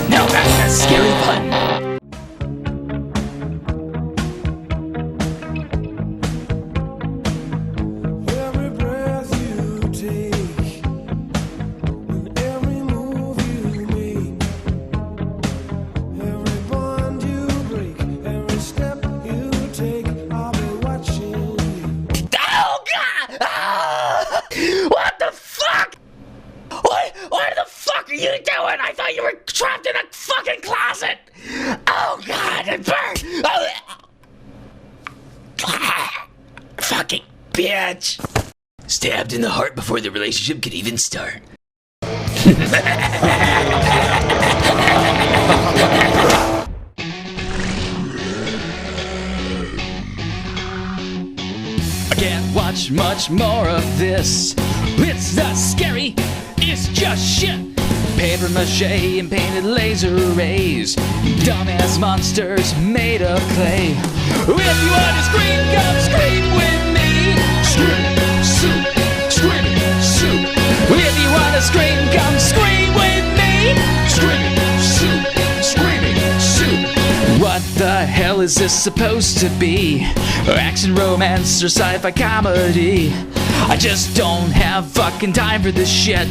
Now back to scary fun. What the fuck? What the fuck are you doing? I thought you were trapped in a fucking closet. Oh god, it burned. Fucking bitch. Stabbed in the heart before the relationship could even start. I can't watch much more of this. It's not scary, it's just shit. Paper mache and painted laser rays. Dumbass monsters made of clay. If you want to scream, come scream with me. Scream, soup, scream, soup. If you want to scream, come scream with me. Screaming soup, screaming soup. What the hell is this supposed to be? Action, romance, or sci-fi comedy? I just don't have fucking time for this shit.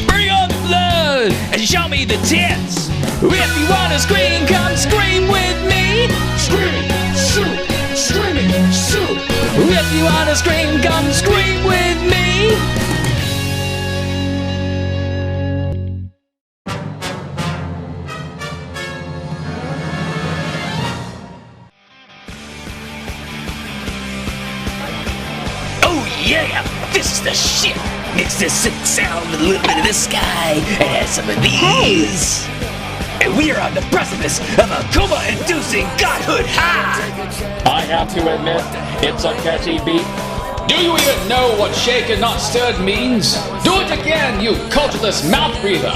Bring on the blood and show me the tits. If you wanna scream, come scream with me. Scream, soup, screaming soup. If you wanna scream, come scream with me. Yeah, this is the shit. Mix this sick sound with a little bit of the sky and add some of these. And we are on the precipice of a coma-inducing godhood high. I have to admit, it's a catchy beat. Do you even know what shaken not stirred means? Do it again, you cultureless mouth breather.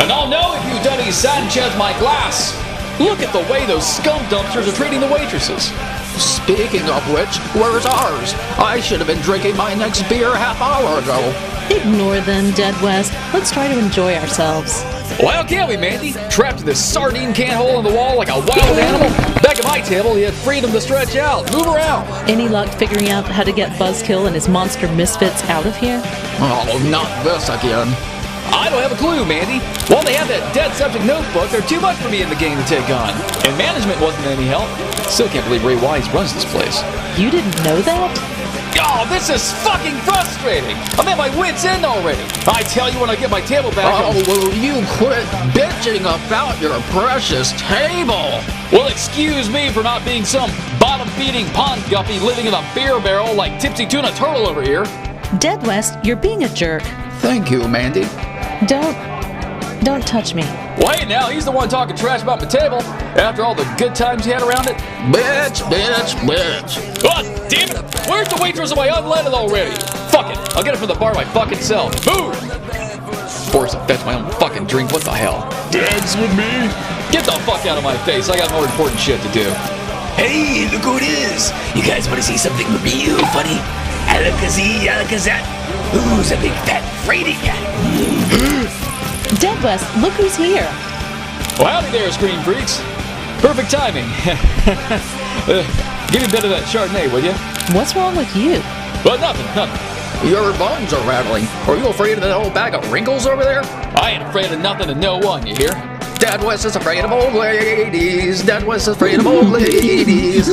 And I'll know if you dirty Sanchez my glass. Look at the way those scum dumpsters are treating the waitresses. Speaking of which, where's ours? I should have been drinking my next beer half hour ago. Ignore them, Dead West. Let's try to enjoy ourselves. Well, how can we, Mandy? Trapped in this sardine can hole in the wall like a wild animal? Back at my table, you had freedom to stretch out, move around. Any luck figuring out how to get Buzzkill and his monster misfits out of here? Oh, not this again. I don't have a clue, Mandy. While they have that dead subject notebook, they're too much for me in the game to take on. And management wasn't any help. Still can't believe Ray Wise runs this place. You didn't know that? Oh, this is fucking frustrating. I'm at my wit's end already. I tell you when I get my table back. Oh, will you quit bitching about your precious table? Well, excuse me for not being some bottom-feeding pond guppy living in a beer barrel like Tipsy Tuna Turtle over here. Dead West, you're being a jerk. Thank you, Mandy. Don't touch me. Well, hey, now, he's the one talking trash about my table after all the good times he had around it. Bitch, bitch, bitch. Oh, damn it! Where's the waitress of my unleaded already? Fuck it, I'll get it from the bar myself self. Move! Forced to fetch my own fucking drink, what the hell? Dance with me? Get the fuck out of my face, I got more important shit to do. Hey, look who it is. You guys want to see something real funny? Alakazee, Alakazat. Who's a big fat fraidy cat? Dead West, look who's here. Well, howdy there, Screen Freaks. Perfect timing. Give me a bit of that Chardonnay, will you? What's wrong with you? Well, nothing. Your bones are rattling. Are you afraid of that old bag of wrinkles over there? I ain't afraid of nothing and no one, you hear? Dad West is afraid of old ladies. Dad West is afraid of old ladies.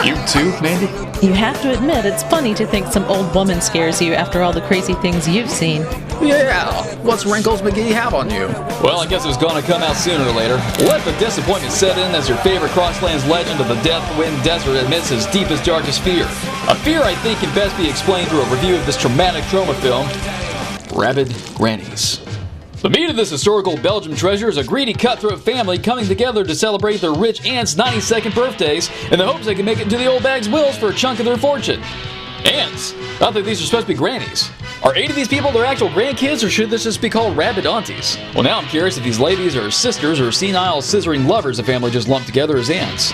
You too, Mandy? You have to admit, it's funny to think some old woman scares you after all the crazy things you've seen. Yeah, what's Wrinkles McGee have on you? Well, I guess it was gonna come out sooner or later. Let the disappointment set in as your favorite Crosslands legend of the Death Wind Desert admits his deepest, darkest fear. A fear I think can best be explained through a review of this traumatic trauma film, Rabid Grannies. The meat of this historical Belgium treasure is a greedy cutthroat family coming together to celebrate their rich aunt's 92nd birthdays in the hopes they can make it into the old bag's wills for a chunk of their fortune. Aunts? I think these are supposed to be grannies. Are 8 of these people their actual grandkids, or should this just be called rabid aunties? Well, now I'm curious if these ladies are sisters or senile scissoring lovers the family just lumped together as aunts.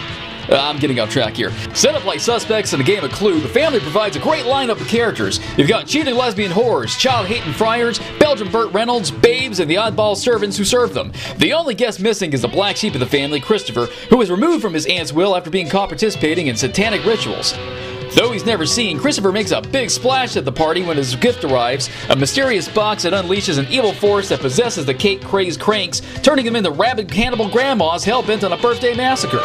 I'm getting off track here. Set up like suspects in a game of Clue, the family provides a great lineup of characters. You've got cheating lesbian whores, child-hating friars, Belgian Burt Reynolds, babes, and the oddball servants who serve them. The only guest missing is the black sheep of the family, Christopher, who was removed from his aunt's will after being caught participating in satanic rituals. Though he's never seen, Christopher makes a big splash at the party when his gift arrives, a mysterious box that unleashes an evil force that possesses the cake-crazed cranks, turning them into rabid cannibal grandmas hell-bent on a birthday massacre.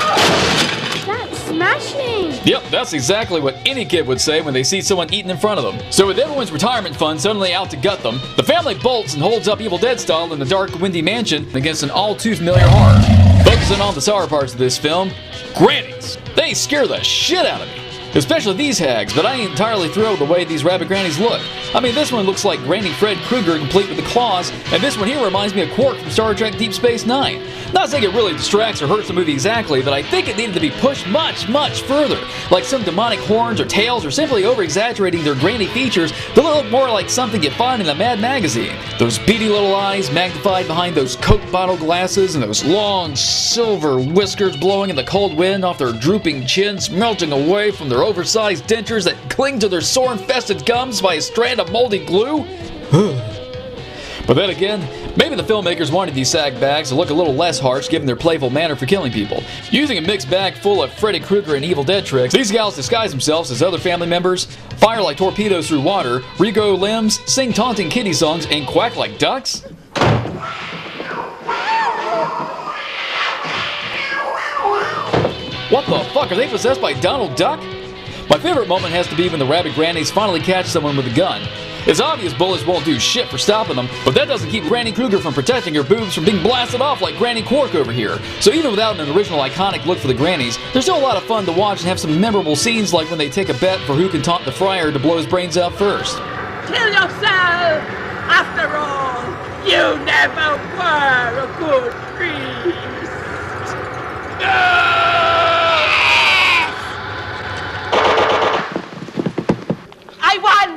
That's smashing! Yep, that's exactly what any kid would say when they see someone eating in front of them. So with everyone's retirement fund suddenly out to gut them, the family bolts and holds up Evil Dead style in the dark, windy mansion against an all-too-familiar horror. Focusing on the sour parts of this film, grannies. They scare the shit out of me. Especially these hags, but I ain't entirely thrilled the way these Rabid Grannies look. I mean, this one looks like Granny Fred Krueger complete with the claws, and this one here reminds me of Quark from Star Trek Deep Space Nine. Not saying it really distracts or hurts the movie exactly, but I think it needed to be pushed much, much further. Like some demonic horns or tails, or simply over-exaggerating their granny features to look more like something you find in a Mad magazine. Those beady little eyes magnified behind those Coke bottle glasses, and those long silver whiskers blowing in the cold wind off their drooping chins, melting away from their oversized dentures that cling to their sore-infested gums by a strand of moldy glue. But then again, maybe the filmmakers wanted these sag bags to look a little less harsh given their playful manner for killing people. Using a mixed bag full of Freddy Krueger and Evil Dead tricks, these gals disguise themselves as other family members, fire like torpedoes through water, regrow limbs, sing taunting kitty songs, and quack like ducks? What the fuck, are they possessed by Donald Duck? My favorite moment has to be when the Rabid Grannies finally catch someone with a gun. It's obvious bullets won't do shit for stopping them, but that doesn't keep Granny Krueger from protecting her boobs from being blasted off like Granny Quark over here. So even without an original iconic look for the Grannies, there's still a lot of fun to watch and have some memorable scenes like when they take a bet for who can taunt the friar to blow his brains out first. Kill yourself! After all, you never were a good priest! I won!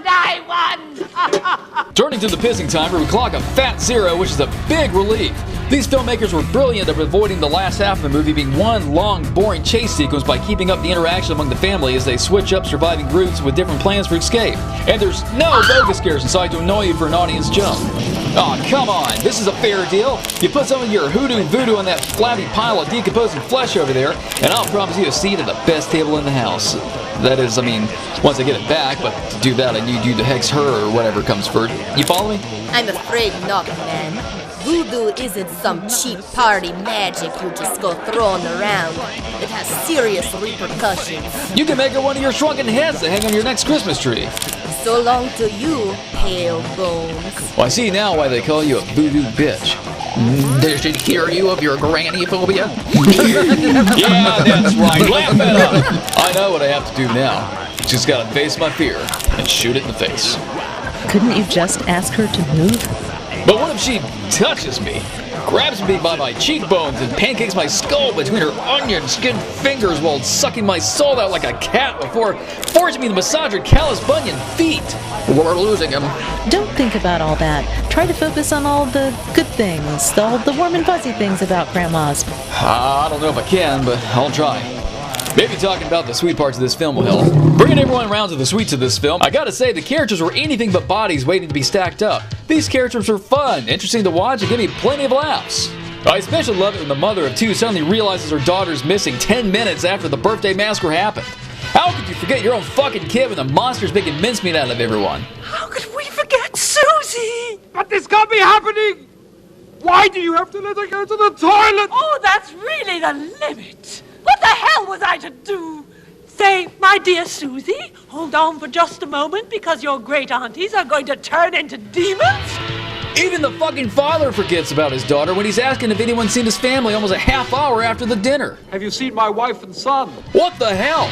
Turning to the pissing timer, we clock a fat 0, which is a big relief. These filmmakers were brilliant at avoiding the last half of the movie being one long, boring chase sequence by keeping up the interaction among the family as they switch up surviving groups with different plans for escape. And there's no bogus scares inside to annoy you for an audience jump. Aw, come on, this is a fair deal. You put some of your hoodoo voodoo on that flabby pile of decomposing flesh over there, and I'll promise you a seat at the best table in the house. That is, I mean, once I get it back, but to do that I need you to hex her or whatever comes first. You follow me? I'm afraid not, man. Voodoo isn't some cheap party magic you just go throwing around. It has serious repercussions. You can make her one of your shrunken heads to hang on your next Christmas tree. So long to you, pale bones. Well, I see now why they call you a voodoo bitch. Did she hear you of your granny phobia? Yeah, that's right. Laugh it up. I know what I have to do now. Just gotta face my fear and shoot it in the face. Couldn't you just ask her to move? But what if she touches me, grabs me by my cheekbones, and pancakes my skull between her onion-skinned fingers while sucking my soul out like a cat before forcing me to massage her callous bunion feet? We're losing him. Don't think about all that. Try to focus on all the good things, all the warm and fuzzy things about grandmas. I don't know if I can, but I'll try. Maybe talking about the sweet parts of this film will help. Bringing everyone around to the sweets of this film, I gotta say the characters were anything but bodies waiting to be stacked up. These characters were fun, interesting to watch, and give me plenty of laughs. I especially love it when the mother of two suddenly realizes her daughter's missing 10 minutes after the birthday massacre happened. How could you forget your own fucking kid when the monster's making mincemeat out of everyone? How could we forget Susie? But this can't be happening! Why do you have to let her go to the toilet? Oh, that's really the limit. What the hell was I to do? Say, my dear Susie, hold on for just a moment because your great aunties are going to turn into demons? Even the fucking father forgets about his daughter when he's asking if anyone's seen his family almost a half hour after the dinner. Have you seen my wife and son? What the hell?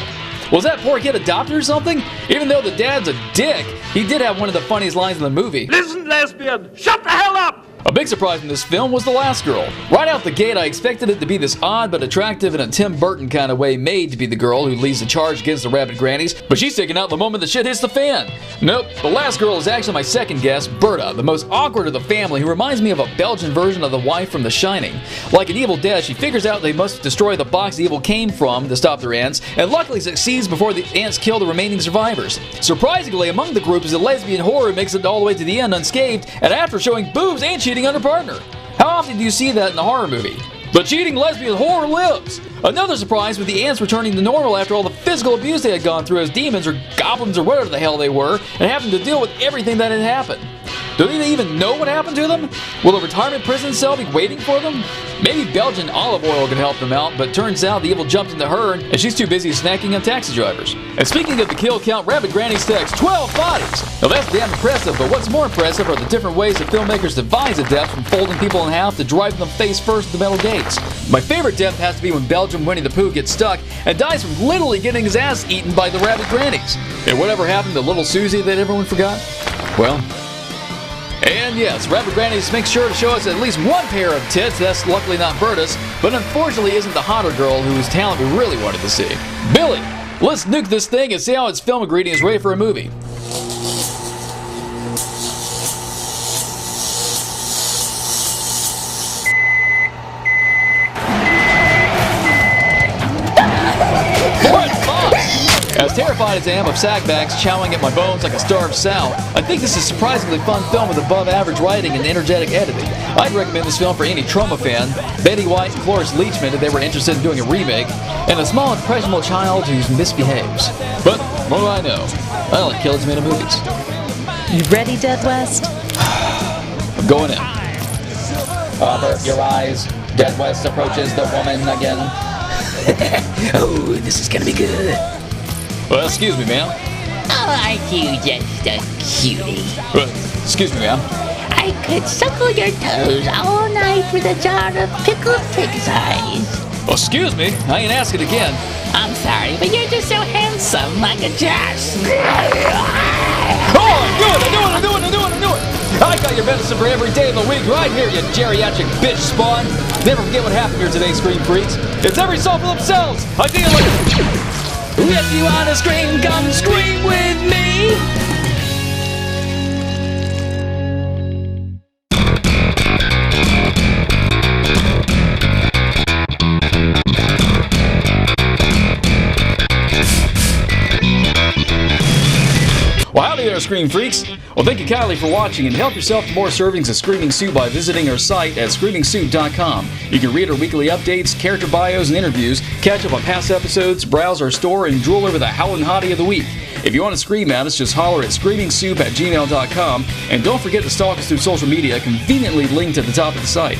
Was that poor kid adopted or something? Even though the dad's a dick, he did have one of the funniest lines in the movie. Listen, lesbian, shut the hell up! A big surprise in this film was the last girl. Right out the gate, I expected it to be this odd but attractive in a Tim Burton kind of way maid to be the girl who leads the charge against the Rabid Grannies, but she's taken out the moment the shit hits the fan. Nope, the last girl is actually my second guess, Berta, the most awkward of the family, who reminds me of a Belgian version of the wife from The Shining. Like an evil dead, she figures out they must destroy the box the evil came from to stop their aunts, and luckily succeeds before the aunts kill the remaining survivors. Surprisingly, among the group is a lesbian whore who makes it all the way to the end unscathed, and after showing boobs and cheating on her partner. How often do you see that in a horror movie? The cheating lesbian whore lives! Another surprise with the ants returning to normal after all the physical abuse they had gone through as demons or goblins or whatever the hell they were, and having to deal with everything that had happened. Do they even know what happened to them? Will a retirement prison cell be waiting for them? Maybe Belgian olive oil could help them out, but turns out the evil jumped into her and she's too busy snacking on taxi drivers. And speaking of the kill count, Rabid Grannies takes 12 bodies! Now that's damn impressive, but what's more impressive are the different ways that filmmakers devise a death, from folding people in half to driving them face first to the metal gates. My favorite death has to be when Belgian Winnie the Pooh gets stuck and dies from literally getting his ass eaten by the Rabid Grannies. And whatever happened to little Susie that everyone forgot? Well... And yes, Rabid Grannies makes sure to show us at least one pair of tits. That's luckily not Berta's, but unfortunately isn't the hotter girl whose talent we really wanted to see. Billy, let's nuke this thing and see how its film ingredient is ready for a movie. As terrified as I am of sackbacks chowing at my bones like a starved sow, I think this is a surprisingly fun film with above average writing and energetic editing. I'd recommend this film for any trauma fan, Betty White and Cloris Leachman if they were interested in doing a remake, and a small impressionable child who misbehaves. But what do I know? I like kids made of movies. You ready, Dead West? I'm going in. Avert your eyes. Dead West approaches the woman again. Oh, this is gonna be good. Well, excuse me, ma'am. Aren't you just a cutie? Excuse me, ma'am. I could suckle your toes all night with a jar of pickled pig's eyes. Well, excuse me, I ain't asking again. I'm sorry, but you're just so handsome, I could just... Oh, I knew it! I got your medicine for every day of the week right here, you geriatric bitch spawn. Never forget what happened here today, Scream Freaks. It's every soul for themselves. I feel like... If you wanna scream, come scream with me. Well, howdy there, Scream Freaks. Well, thank you kindly for watching, and help yourself to more servings of Screaming Sue by visiting our site at screamingsue.com. You can read our weekly updates, character bios, and interviews, catch up on past episodes, browse our store, and drool over the Howlin' Hottie of the Week. If you want to scream at us, just holler at screamingsoup@gmail.com, and don't forget to stalk us through social media, conveniently linked at the top of the site.